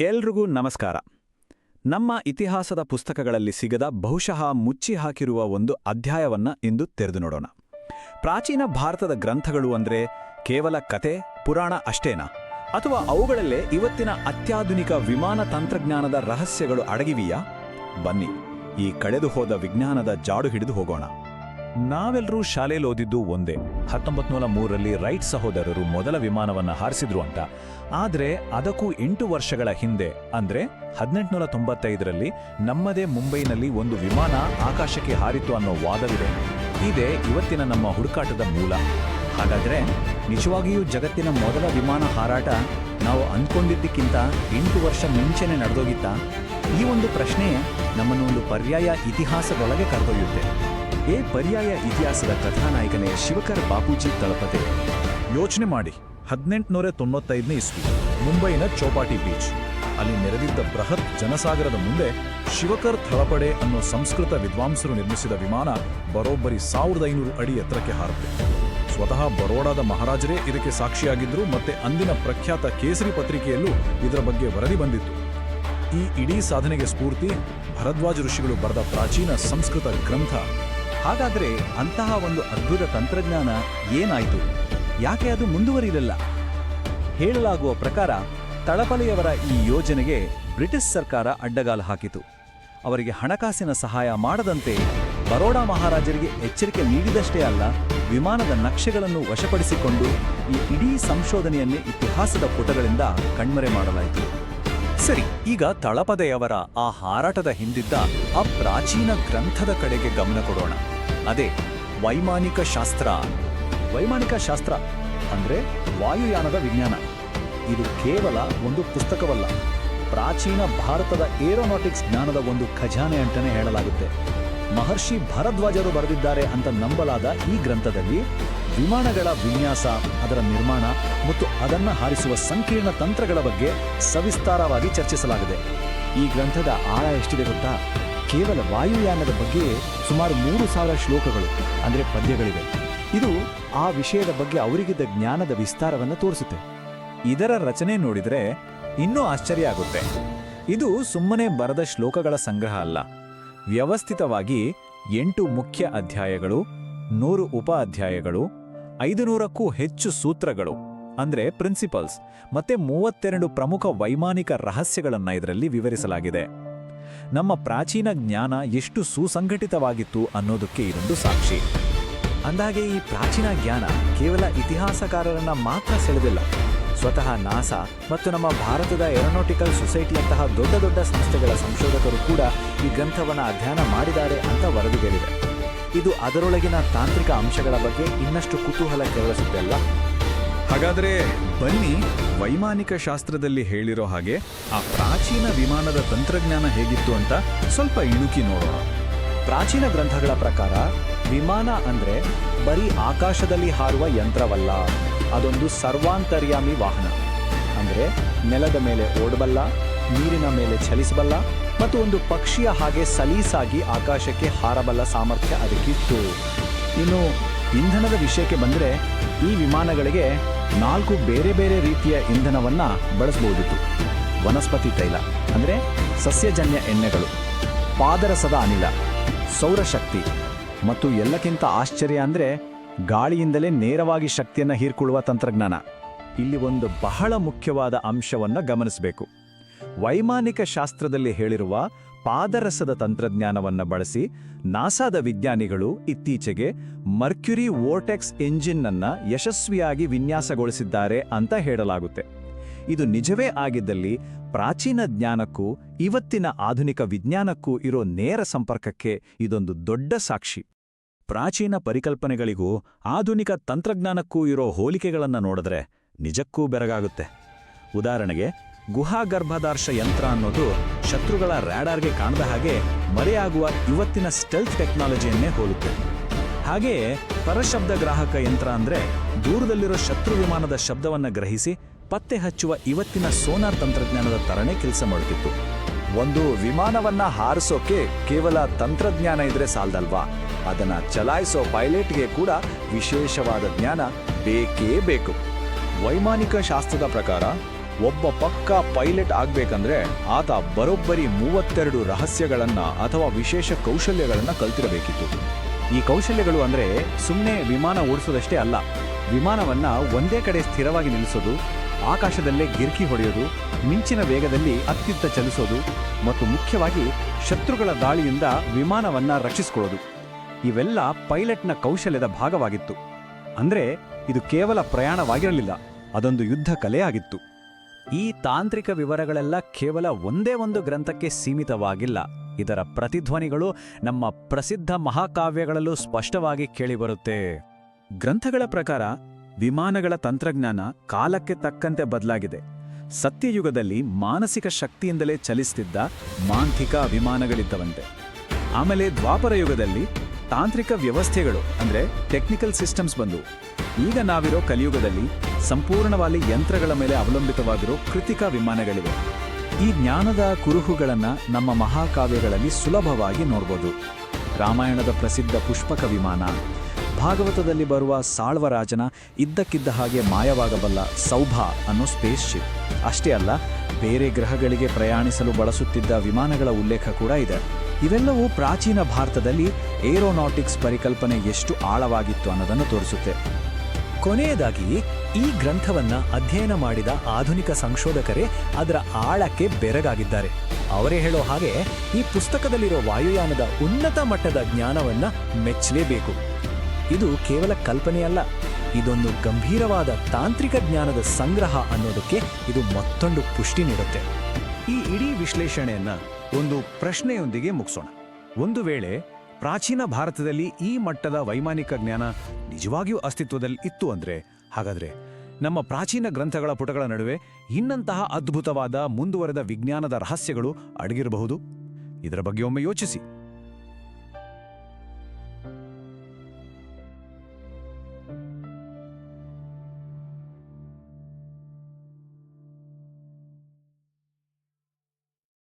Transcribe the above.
ಎಲ್ರಿಗೂ ನಮಸ್ಕಾರ. ನಮ್ಮ ಇತಿಹಾಸದ ಪುಸ್ತಕಗಳಲ್ಲಿ ಸಿಗದ ಬಹುಶಃ ಮುಚ್ಚಿ ಹಾಕಿರುವ ಒಂದು ಅಧ್ಯಾಯವನ್ನ ಇಂದು ತೆರೆದು ನೋಡೋಣ. ಪ್ರಾಚೀನ ಭಾರತದ ಗ್ರಂಥಗಳು ಅಂದ್ರೆ ಕೇವಲ ಕತೆ, ಪುರಾಣ ಅಷ್ಟೇನಾ? ಅಥವಾ ಅವುಗಳಲ್ಲೇ ಇವತ್ತಿನ ಅತ್ಯಾಧುನಿಕ ವಿಮಾನ ತಂತ್ರಜ್ಞಾನದ ರಹಸ್ಯಗಳು ಅಡಗಿವೆಯಾ? ಬನ್ನಿ, ಈ ಕಳೆದು ಹೋದ ವಿಜ್ಞಾನದ ಜಾಡು ಹಿಡಿದು ಹೋಗೋಣ. ನಾವೆಲ್ಲರೂ ಶಾಲೆಯಲ್ಲಿ ಓದಿದ್ದು ಒಂದೇ, 1903ರಲ್ಲಿ ರೈಟ್ ಸಹೋದರರು ಮೊದಲ ವಿಮಾನವನ್ನು ಹಾರಿಸಿದ್ರು ಅಂತ. ಆದರೆ ಅದಕ್ಕೂ 8 ವರ್ಷಗಳ ಹಿಂದೆ, ಅಂದ್ರೆ 1895ರಲ್ಲಿ ನಮ್ಮದೇ ಮುಂಬೈನಲ್ಲಿ ಒಂದು ವಿಮಾನ ಆಕಾಶಕ್ಕೆ ಹಾರಿತು ಅನ್ನೋ ವಾದವಿದೆ. ಇದೇ ಇವತ್ತಿನ ನಮ್ಮ ಹುಡುಕಾಟದ ಮೂಲ. ಹಾಗಾದ್ರೆ ನಿಜವಾಗಿಯೂ ಜಗತ್ತಿನ ಮೊದಲ ವಿಮಾನ ಹಾರಾಟ ನಾವು ಅಂದ್ಕೊಂಡಿದ್ದಕ್ಕಿಂತ 8 ವರ್ಷ ಮುಂಚೆನೆ ನಡೆದೋಗಿತ್ತಾ? ಈ ಒಂದು ಪ್ರಶ್ನೆ ನಮ್ಮನ್ನು ಒಂದು ಪರ್ಯಾಯ ಇತಿಹಾಸದೊಳಗೆ ಕರೆದೊಯ್ಯುತ್ತೆ. ಪರ್ಯಾಯ ಇತಿಹಾಸದ ಕಥಾನಾಯಕನೇ ಶಿವಕರ್ ಬಾಪೂಜಿ ತಳಪದೆ. ಯೋಚನೆ ಮಾಡಿ, 1895ನೇ ಇಸ್ವಿ, ಮುಂಬೈನ ಚೌಪಾಟಿ ಬೀಚ್. ಅಲ್ಲಿ ನೆರೆದಿದ್ದ ಬೃಹತ್ ಜನಸಾಗರದ ಮುಂದೆ ಶಿವಕರ್ ಥಳಪಡೆ ಅನ್ನೋ ಸಂಸ್ಕೃತ ವಿದ್ವಾಂಸರು ನಿರ್ಮಿಸಿದ ವಿಮಾನ ಬರೋಬ್ಬರಿ 1500 ಅಡಿ ಎತ್ತರಕ್ಕೆ ಹಾರುತ್ತೆ. ಸ್ವತಃ ಬರೋಡಾದ ಮಹಾರಾಜರೇ ಇದಕ್ಕೆ ಸಾಕ್ಷಿಯಾಗಿದ್ರು. ಮತ್ತೆ ಅಂದಿನ ಪ್ರಖ್ಯಾತ ಕೇಸರಿ ಪತ್ರಿಕೆಯಲ್ಲೂ ಇದರ ಬಗ್ಗೆ ವರದಿ ಬಂದಿತ್ತು. ಈ ಇಡೀ ಸಾಧನೆಗೆ ಸ್ಫೂರ್ತಿ ಭರದ್ವಾಜ ಋಷಿಗಳು ಬರೆದ ಪ್ರಾಚೀನ ಸಂಸ್ಕೃತ ಗ್ರಂಥ. ಹಾಗಾದ್ರೆ ಅಂತಹ ಒಂದು ಅದ್ಭುತ ತಂತ್ರಜ್ಞಾನ ಏನಾಯಿತು? ಯಾಕೆ ಅದು ಮುಂದುವರಿಯಲಿಲ್ಲ? ಹೇಳಲಾಗುವ ಪ್ರಕಾರ ತಳಪಲೆಯವರ ಈ ಯೋಜನೆಗೆ ಬ್ರಿಟಿಷ್ ಸರ್ಕಾರ ಅಡ್ಡಗಾಲು ಹಾಕಿತು. ಅವರಿಗೆ ಹಣಕಾಸಿನ ಸಹಾಯ ಮಾಡದಂತೆ ಬರೋಡಾ ಮಹಾರಾಜರಿಗೆ ಎಚ್ಚರಿಕೆ ನೀಡಿದಷ್ಟೇ ಅಲ್ಲ, ವಿಮಾನದ ನಕ್ಷೆಗಳನ್ನು ವಶಪಡಿಸಿಕೊಂಡು ಈ ಇಡೀ ಸಂಶೋಧನೆಯನ್ನೇ ಇತಿಹಾಸದ ಪುಟಗಳಿಂದ ಕಣ್ಮರೆ ಮಾಡಲಾಯಿತು. ಸರಿ, ಈಗ ತಳಪದೆಯವರ ಆ ಹಾರಾಟದ ಹಿಂದಿದ್ದ ಆ ಪ್ರಾಚೀನ ಗ್ರಂಥದ ಕಡೆಗೆ ಗಮನ ಕೊಡೋಣ. ಅದೇ ವೈಮಾನಿಕ ಶಾಸ್ತ್ರ. ವೈಮಾನಿಕ ಶಾಸ್ತ್ರ ಅಂದ್ರೆ ವಾಯುಯಾನದ ವಿಜ್ಞಾನ. ಇದು ಕೇವಲ ಒಂದು ಪುಸ್ತಕವಲ್ಲ, ಪ್ರಾಚೀನ ಭಾರತದ ಏರೋನಾಟಿಕ್ಸ್ ಜ್ಞಾನದ ಒಂದು ಖಜಾನೆ ಅಂತಾನೆ ಹೇಳಲಾಗುತ್ತೆ. ಮಹರ್ಷಿ ಭರದ್ವಾಜರು ಬರೆದಿದ್ದಾರೆ ಅಂತ ನಂಬಲಾದ ಈ ಗ್ರಂಥದಲ್ಲಿ ವಿಮಾನಗಳ ವಿನ್ಯಾಸ, ಅದರ ನಿರ್ಮಾಣ ಮತ್ತು ಅದನ್ನು ಹಾರಿಸುವ ಸಂಕೀರ್ಣ ತಂತ್ರಗಳ ಬಗ್ಗೆ ಸವಿಸ್ತಾರವಾಗಿ ಚರ್ಚಿಸಲಾಗಿದೆ. ಈ ಗ್ರಂಥದ ಆಳ ಎಷ್ಟಿದೆ ಗೊತ್ತಾ? ಕೇವಲ ವಾಯುಯಾನದ ಬಗ್ಗೆ ಸುಮಾರು 3000 ಶ್ಲೋಕಗಳು ಅಂದರೆ ಪದ್ಯಗಳಿವೆ. ಇದು ಆ ವಿಷಯದ ಬಗ್ಗೆ ಅವರಿಗಿದ್ದ ಜ್ಞಾನದ ವಿಸ್ತಾರವನ್ನು ತೋರಿಸುತ್ತೆ. ಇದರ ರಚನೆ ನೋಡಿದರೆ ಇನ್ನೂ ಆಶ್ಚರ್ಯ ಆಗುತ್ತೆ. ಇದು ಸುಮ್ಮನೆ ಬರೆದ ಶ್ಲೋಕಗಳ ಸಂಗ್ರಹ ಅಲ್ಲ. ವ್ಯವಸ್ಥಿತವಾಗಿ 8 ಮುಖ್ಯ ಅಧ್ಯಾಯಗಳು, 100 ಉಪ ಅಧ್ಯಾಯಗಳು, 500ಕ್ಕೂ ಹೆಚ್ಚು ಸೂತ್ರಗಳು ಅಂದ್ರೆ ಪ್ರಿನ್ಸಿಪಲ್ಸ್, ಮತ್ತೆ 32 ಪ್ರಮುಖ ವೈಮಾನಿಕ ರಹಸ್ಯಗಳನ್ನು ಇದರಲ್ಲಿ ವಿವರಿಸಲಾಗಿದೆ. ನಮ್ಮ ಪ್ರಾಚೀನ ಜ್ಞಾನ ಎಷ್ಟು ಸುಸಂಘಟಿತವಾಗಿತ್ತು ಅನ್ನೋದಕ್ಕೆ ಇದೊಂದು ಸಾಕ್ಷಿ. ಅಂದಾಗೆ ಈ ಪ್ರಾಚೀನ ಜ್ಞಾನ ಕೇವಲ ಇತಿಹಾಸಕಾರರನ್ನ ಮಾತ್ರ ಸೆಳೆದಿಲ್ಲ. ಸ್ವತಃ ನಾಸಾ ಮತ್ತು ನಮ್ಮ ಭಾರತದ ಏರೋನಾಟಿಕಲ್ ಸೊಸೈಟಿಯಂತಹ ದೊಡ್ಡ ದೊಡ್ಡ ಸಂಸ್ಥೆಗಳ ಸಂಶೋಧಕರು ಕೂಡ ಈ ಗ್ರಂಥವನ್ನು ಅಧ್ಯಯನ ಮಾಡಿದ್ದಾರೆ ಅಂತ ವರದಿಗಳಿವೆ. ಇದು ಅದರೊಳಗಿನ ತಾಂತ್ರಿಕ ಅಂಶಗಳ ಬಗ್ಗೆ ಇನ್ನಷ್ಟು ಕುತೂಹಲ ಕೆರಳಿಸುತ್ತಲ್ಲ. ಹಾಗಾದ್ರೆ ಬನ್ನಿ, ವೈಮಾನಿಕ ಶಾಸ್ತ್ರದಲ್ಲಿ ಹೇಳಿರೋ ಹಾಗೆ ಆ ಪ್ರಾಚೀನ ವಿಮಾನದ ತಂತ್ರಜ್ಞಾನ ಹೇಗಿತ್ತು ಅಂತ ಸ್ವಲ್ಪ ಇಣುಕಿ ನೋಡೋಣ. ಪ್ರಾಚೀನ ಗ್ರಂಥಗಳ ಪ್ರಕಾರ ವಿಮಾನ ಅಂದ್ರೆ ಬರೀ ಆಕಾಶದಲ್ಲಿ ಹಾರುವ ಯಂತ್ರವಲ್ಲ, ಅದೊಂದು ಸರ್ವಾಂತರ್ಯಾಮಿ ವಾಹನ. ಅಂದ್ರೆ ನೆಲದ ಮೇಲೆ ಓಡಬಲ್ಲ, ನೀರಿನ ಮೇಲೆ ಚಲಿಸಬಲ್ಲ ಮತ್ತು ಒಂದು ಪಕ್ಷಿಯ ಹಾಗೆ ಸಲೀಸಾಗಿ ಆಕಾಶಕ್ಕೆ ಹಾರಬಲ್ಲ ಸಾಮರ್ಥ್ಯ ಅದಕ್ಕಿತ್ತು. ಇನ್ನು ಇಂಧನದ ವಿಷಯಕ್ಕೆ ಬಂದರೆ ಈ ವಿಮಾನಗಳಿಗೆ 4 ಬೇರೆ ಬೇರೆ ರೀತಿಯ ಇಂಧನವನ್ನ ಬಳಸಬಹುದಿತ್ತು. ವನಸ್ಪತಿ ತೈಲ ಅಂದರೆ ಸಸ್ಯಜನ್ಯ ಎಣ್ಣೆಗಳು, ಪಾದರಸದ ಅನಿಲ, ಸೌರಶಕ್ತಿ ಮತ್ತು ಎಲ್ಲಕ್ಕಿಂತ ಆಶ್ಚರ್ಯ ಅಂದರೆ ಗಾಳಿಯಿಂದಲೇ ನೇರವಾಗಿ ಶಕ್ತಿಯನ್ನು ಹೀರ್ಕೊಳ್ಳುವ ತಂತ್ರಜ್ಞಾನ. ಇಲ್ಲಿ ಒಂದು ಬಹಳ ಮುಖ್ಯವಾದ ಅಂಶವನ್ನು ಗಮನಿಸಬೇಕು. ವೈಮಾನಿಕ ಶಾಸ್ತ್ರದಲ್ಲಿ ಹೇಳಿರುವ ಪಾದರಸದ ತಂತ್ರಜ್ಞಾನವನ್ನು ಬಳಸಿ ನಾಸಾದ ವಿಜ್ಞಾನಿಗಳು ಇತ್ತೀಚೆಗೆ ಮರ್ಕ್ಯುರಿ ವೋರ್ಟೆಕ್ಸ್ ಎಂಜಿನ್ ಅನ್ನ ಯಶಸ್ವಿಯಾಗಿ ವಿನ್ಯಾಸಗೊಳಿಸಿದ್ದಾರೆ ಅಂತ ಹೇಳಲಾಗುತ್ತೆ. ಇದು ನಿಜವೇ ಆಗಿದ್ದಲ್ಲಿ ಪ್ರಾಚೀನ ಜ್ಞಾನಕ್ಕೂ ಇವತ್ತಿನ ಆಧುನಿಕ ವಿಜ್ಞಾನಕ್ಕೂ ಇರೋ ನೇರ ಸಂಪರ್ಕಕ್ಕೆ ಇದೊಂದು ದೊಡ್ಡ ಸಾಕ್ಷಿ. ಪ್ರಾಚೀನ ಪರಿಕಲ್ಪನೆಗಳಿಗೂ ಆಧುನಿಕ ತಂತ್ರಜ್ಞಾನಕ್ಕೂ ಇರೋ ಹೋಲಿಕೆಗಳನ್ನು ನೋಡಿದ್ರೆ ನಿಜಕ್ಕೂ ಬೆರಗಾಗುತ್ತೆ. ಉದಾಹರಣೆಗೆ, ಗುಹಾಗರ್ಭದಾರ್ಶ ಯಂತ್ರ ಅನ್ನೋದು ಶತ್ರುಗಳ ರ್ಯಾಡಾರ್ಗೆ ಕಾಣದ ಹಾಗೆ ಮರೆಯಾಗುವ ಇವತ್ತಿನ ಸ್ಟೆಲ್ತ್ ಟೆಕ್ನಾಲಜಿಯನ್ನೇ ಹೋಲುತ್ತೆ. ಹಾಗೆಯೇ ಪರಶಬ್ದ ಗ್ರಾಹಕ ಯಂತ್ರ ಅಂದ್ರೆ ದೂರದಲ್ಲಿರೋ ಶತ್ರು ವಿಮಾನದ ಶಬ್ದವನ್ನು ಗ್ರಹಿಸಿ ಪತ್ತೆ ಹಚ್ಚುವ ಇವತ್ತಿನ ಸೋನಾರ್ ತಂತ್ರಜ್ಞಾನದ ತರನೇ ಕೆಲಸ ಮಾಡುತ್ತಿತ್ತು. ಒಂದು ವಿಮಾನವನ್ನ ಹಾರಿಸೋಕೆ ಕೇವಲ ತಂತ್ರಜ್ಞಾನ ಇದ್ರೆ ಸಾಲದಲ್ವಾ, ಅದನ್ನ ಚಲಾಯಿಸೋ ಪೈಲಟ್ಗೆ ಕೂಡ ವಿಶೇಷವಾದ ಜ್ಞಾನ ಬೇಕೇ ಬೇಕು. ವೈಮಾನಿಕ ಶಾಸ್ತ್ರದ ಪ್ರಕಾರ ಒಬ್ಬ ಪಕ್ಕಾ ಪೈಲಟ್ ಆಗ್ಬೇಕಂದ್ರೆ ಆತ ಬರೋಬ್ಬರಿ 32 ರಹಸ್ಯಗಳನ್ನ ಅಥವಾ ವಿಶೇಷ ಕೌಶಲ್ಯಗಳನ್ನ ಕಲ್ತಿರಬೇಕಿತ್ತು. ಈ ಕೌಶಲ್ಯಗಳು ಅಂದ್ರೆ ಸುಮ್ಮನೆ ವಿಮಾನ ಓಡಿಸೋದಷ್ಟೇ ಅಲ್ಲ, ವಿಮಾನವನ್ನ ಒಂದೇ ಕಡೆ ಸ್ಥಿರವಾಗಿ ನಿಲ್ಲಿಸೋದು, ಆಕಾಶದಲ್ಲೇ ಗಿರ್ಕಿ ಹೊಡೆಯೋದು, ಮಿಂಚಿನ ವೇಗದಲ್ಲಿ ಅತ್ತಿತ್ತ ಚಲಿಸೋದು ಮತ್ತು ಮುಖ್ಯವಾಗಿ ಶತ್ರುಗಳ ದಾಳಿಯಿಂದ ವಿಮಾನವನ್ನ ರಕ್ಷಿಸಿಕೊಳ್ಳೋದು. ಇವೆಲ್ಲ ಪೈಲಟ್ನ ಕೌಶಲ್ಯದ ಭಾಗವಾಗಿತ್ತು. ಅಂದ್ರೆ ಇದು ಕೇವಲ ಪ್ರಯಾಣವಾಗಿರಲಿಲ್ಲ, ಅದೊಂದು ಯುದ್ಧ ಕಲೆಯಾಗಿತ್ತು. ಈ ತಾಂತ್ರಿಕ ವಿವರಗಳೆಲ್ಲ ಕೇವಲ ಒಂದೇ ಒಂದು ಗ್ರಂಥಕ್ಕೆ ಸೀಮಿತವಾಗಿಲ್ಲ. ಇದರ ಪ್ರತಿಧ್ವನಿಗಳು ನಮ್ಮ ಪ್ರಸಿದ್ಧ ಮಹಾಕಾವ್ಯಗಳಲ್ಲೂ ಸ್ಪಷ್ಟವಾಗಿ ಕೇಳಿಬರುತ್ತೆ. ಗ್ರಂಥಗಳ ಪ್ರಕಾರ ವಿಮಾನಗಳ ತಂತ್ರಜ್ಞಾನ ಕಾಲಕ್ಕೆ ತಕ್ಕಂತೆ ಬದಲಾಗಿದೆ. ಸತ್ಯಯುಗದಲ್ಲಿ ಮಾನಸಿಕ ಶಕ್ತಿಯಿಂದಲೇ ಚಲಿಸುತ್ತಿದ್ದ ಮಾಂಥಿಕ ವಿಮಾನಗಳಿದ್ದವಂತೆ. ಆಮೇಲೆ ದ್ವಾಪರ ಯುಗದಲ್ಲಿ ತಾಂತ್ರಿಕ ವ್ಯವಸ್ಥೆಗಳು ಅಂದ್ರೆ ಟೆಕ್ನಿಕಲ್ ಸಿಸ್ಟಮ್ಸ್ ಬಂದು. ಈಗ ನಾವಿರೋ ಕಲಿಯುಗದಲ್ಲಿ ಸಂಪೂರ್ಣವಾಗಿ ಯಂತ್ರಗಳ ಮೇಲೆ ಅವಲಂಬಿತವಾಗಿರೋ ಕೃತಿಕ ವಿಮಾನಗಳಿವೆ. ಈ ಜ್ಞಾನದ ಕುರುಹುಗಳನ್ನ ನಮ್ಮ ಮಹಾಕಾವ್ಯಗಳಲ್ಲಿ ಸುಲಭವಾಗಿ ನೋಡ್ಬೋದು. ರಾಮಾಯಣದ ಪ್ರಸಿದ್ಧ ಪುಷ್ಪಕ ವಿಮಾನ, ಭಾಗವತದಲ್ಲಿ ಬರುವ ಸಾಳ್ವರಾಜನ ಇದ್ದಕ್ಕಿದ್ದ ಹಾಗೆ ಮಾಯವಾಗಬಲ್ಲ ಸೌಭ ಅನ್ನೋ ಸ್ಪೇಸ್ ಶಿಪ್. ಅಷ್ಟೇ ಅಲ್ಲ, ಬೇರೆ ಗ್ರಹಗಳಿಗೆ ಪ್ರಯಾಣಿಸಲು ಬಳಸುತ್ತಿದ್ದ ವಿಮಾನಗಳ ಉಲ್ಲೇಖ ಕೂಡ ಇದೆ. ಇವೆಲ್ಲವೂ ಪ್ರಾಚೀನ ಭಾರತದಲ್ಲಿ ಏರೋನಾಟಿಕ್ಸ್ ಪರಿಕಲ್ಪನೆ ಎಷ್ಟು ಆಳವಾಗಿತ್ತು ಅನ್ನೋದನ್ನು ತೋರಿಸುತ್ತೆ. ಕೊನೆಯದಾಗಿ ಈ ಗ್ರಂಥವನ್ನ ಅಧ್ಯಯನ ಮಾಡಿದ ಆಧುನಿಕ ಸಂಶೋಧಕರೇ ಅದರ ಆಳಕ್ಕೆ ಬೆರಗಾಗಿದ್ದಾರೆ. ಅವರೇ ಹೇಳೋ ಹಾಗೆ ಈ ಪುಸ್ತಕದಲ್ಲಿರೋ ವಾಯುಯಾನದ ಉನ್ನತ ಮಟ್ಟದ ಜ್ಞಾನವನ್ನ ಮೆಚ್ಚಲೇಬೇಕು. ಇದು ಕೇವಲ ಕಲ್ಪನೆಯಲ್ಲ, ಇದೊಂದು ಗಂಭೀರವಾದ ತಾಂತ್ರಿಕ ಜ್ಞಾನದ ಸಂಗ್ರಹ ಅನ್ನೋದಕ್ಕೆ ಇದು ಮತ್ತೊಂದು ಪುಷ್ಟಿ ನೀಡುತ್ತೆ. ಈ ಇಡೀ ವಿಶ್ಲೇಷಣೆಯನ್ನ ಒಂದು ಪ್ರಶ್ನೆಯೊಂದಿಗೆ ಮುಗಿಸೋಣ. ಒಂದು ವೇಳೆ ಪ್ರಾಚೀನ ಭಾರತದಲ್ಲಿ ಈ ಮಟ್ಟದ ವೈಮಾನಿಕ ಜ್ಞಾನ ನಿಜವಾಗಿಯೂ ಅಸ್ತಿತ್ವದಲ್ಲಿ ಇತ್ತು ಅಂದ್ರೆ, ಹಾಗಾದ್ರೆ ನಮ್ಮ ಪ್ರಾಚೀನ ಗ್ರಂಥಗಳ ಪುಟಗಳ ನಡುವೆ ಇನ್ನಂತಹ ಅದ್ಭುತವಾದ ಮುಂದುವರೆದ ವಿಜ್ಞಾನದ ರಹಸ್ಯಗಳು ಅಡಗಿರಬಹುದು. ಇದರ ಬಗ್ಗೆ ಒಮ್ಮೆ ಯೋಚಿಸಿ.